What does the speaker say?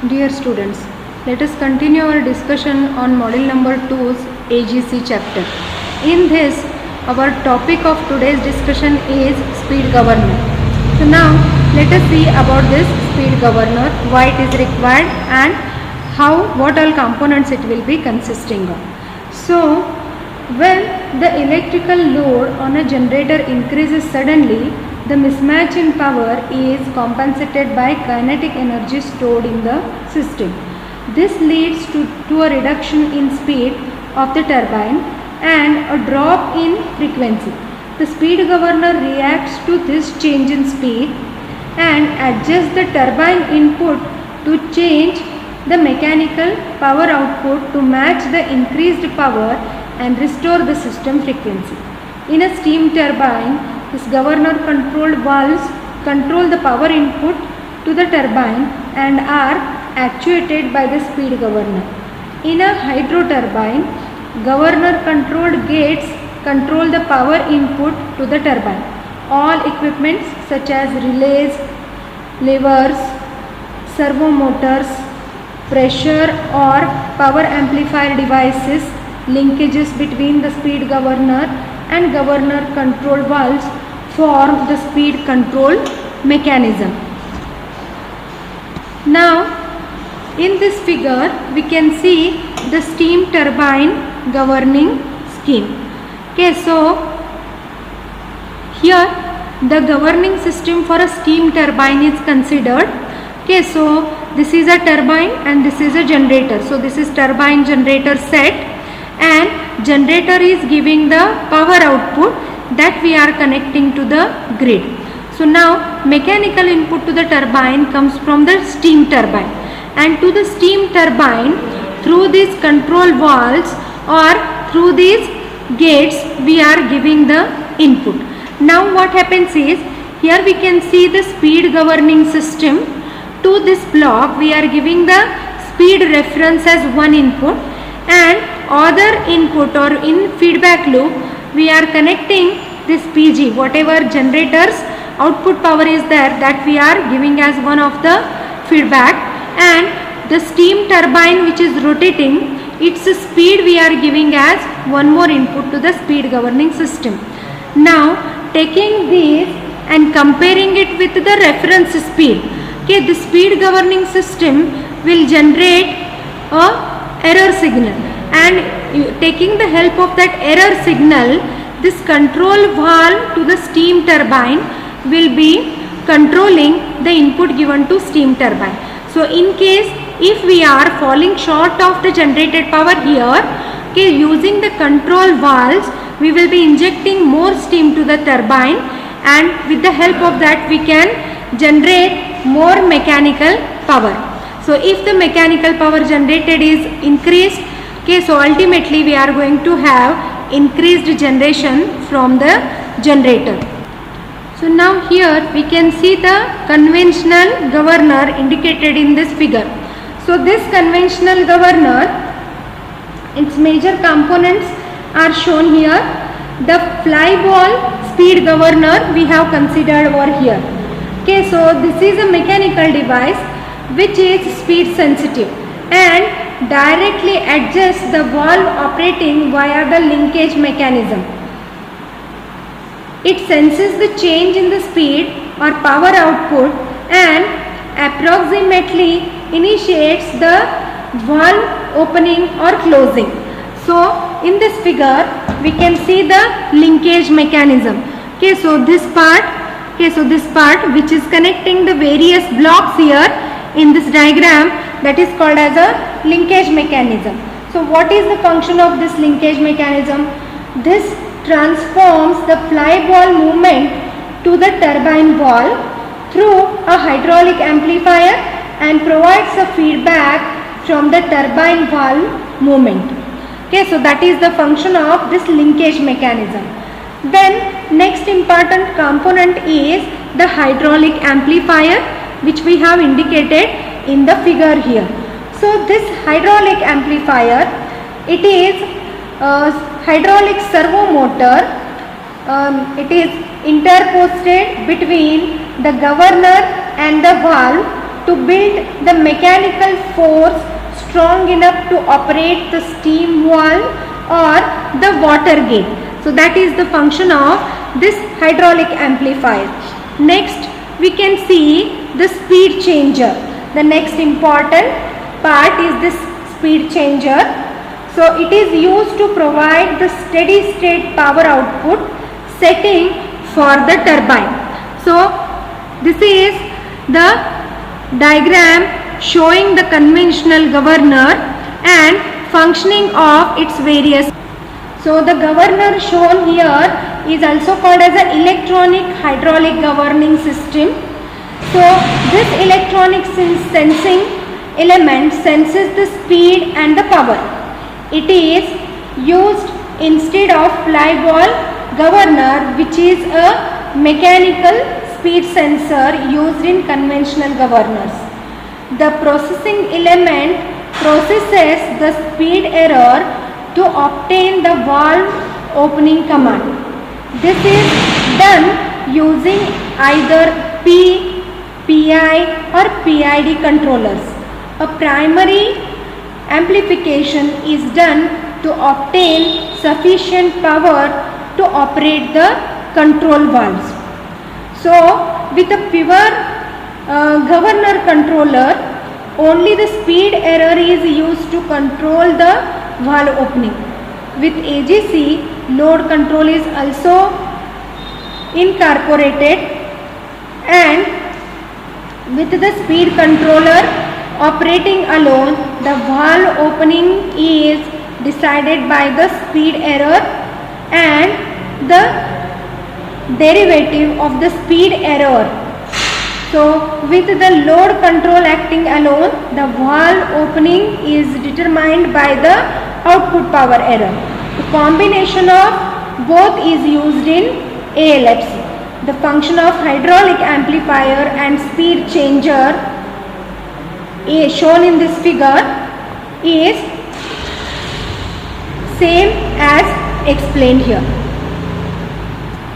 Dear students, let us continue our discussion on module number 2's AGC chapter. In this, our topic of today's discussion is speed governor. So now, let us see about this speed governor, why it is required and what all components it will be consisting of. So, when the electrical load on a generator increases suddenly, the mismatch in power is compensated by kinetic energy stored in the system. This leads to a reduction in speed of the turbine and a drop in frequency. The speed governor reacts to this change in speed and adjusts the turbine input to change the mechanical power output to match the increased power and restore the system frequency. In a steam turbine, this governor controlled valves control the power input to the turbine and are actuated by the speed governor. In a hydro turbine, governor controlled gates control the power input to the turbine. All equipments such as relays, levers, servo motors, pressure or power amplifier devices, linkages between the speed governor and governor control valves form the speed control mechanism. Now, in this figure, we can see the steam turbine governing scheme. Okay, so here the governing system for a steam turbine is considered. Okay, so this is a turbine and this is a generator. So this is turbine generator set, and generator is giving the power output that we are connecting to the grid. So now mechanical input to the turbine comes from the steam turbine, and to the steam turbine through these control valves or through these gates we are giving the input. Now what happens is, here we can see the speed governing system. To this block we are giving the speed reference as one input, and other input or in feedback loop we are connecting this PG, whatever generator's output power is there, that we are giving as one of the feedback, and the steam turbine which is rotating, its speed we are giving as one more input to the speed governing system. Now taking this and comparing it with the reference speed, okay, the speed governing system will generate a error signal, and taking the help of that error signal, this control valve to the steam turbine will be controlling the input given to steam turbine. So in case if we are falling short of the generated power here, okay, using the control valves we will be injecting more steam to the turbine, and with the help of that we can generate more mechanical power. So if the mechanical power generated is increased, okay, so ultimately we are going to have increased generation from the generator. So now here we can see the conventional governor indicated in this figure. So this conventional governor, its major components are shown here. The fly ball speed governor we have considered over here. Okay, so this is a mechanical device which is speed sensitive and directly adjusts the valve operating via the linkage mechanism. It senses the change in the speed or power output and approximately initiates the valve opening or closing. So in this figure we can see the linkage mechanism. Okay, so this part which is connecting the various blocks here in this diagram, that is called as a linkage mechanism. So what is the function of this linkage mechanism? This transforms the fly ball movement to the turbine valve through a hydraulic amplifier and provides a feedback from the turbine valve movement. Okay, so that is the function of this linkage mechanism. Then next important component is the hydraulic amplifier, which we have indicated in the figure here. So this hydraulic amplifier, it is a hydraulic servo motor. It is interposted between the governor and the valve to build the mechanical force strong enough to operate the steam valve or the water gate. So that is the function of this hydraulic amplifier. Next we can see the speed changer. The next important part is this speed changer. So it is used to provide the steady state power output setting for the turbine. So this is the diagram showing the conventional governor and functioning of its various. So the governor shown here is also called as an electronic hydraulic governing system. So this electronic sensing element senses the speed and the power. It is used instead of fly ball governor, which is a mechanical speed sensor used in conventional governors. The processing element processes the speed error to obtain the valve opening command. This is done using either PI or PID controllers. A primary amplification is done to obtain sufficient power to operate the control valves. So with a pure governor controller, only the speed error is used to control the valve opening. With AGC, load control is also incorporated, and with the speed controller operating alone, the valve opening is decided by the speed error and the derivative of the speed error. So with the load control acting alone, the valve opening is determined by the output power error. The combination of both is used in ALFC. The function of hydraulic amplifier and speed changer shown in this figure is same as explained here.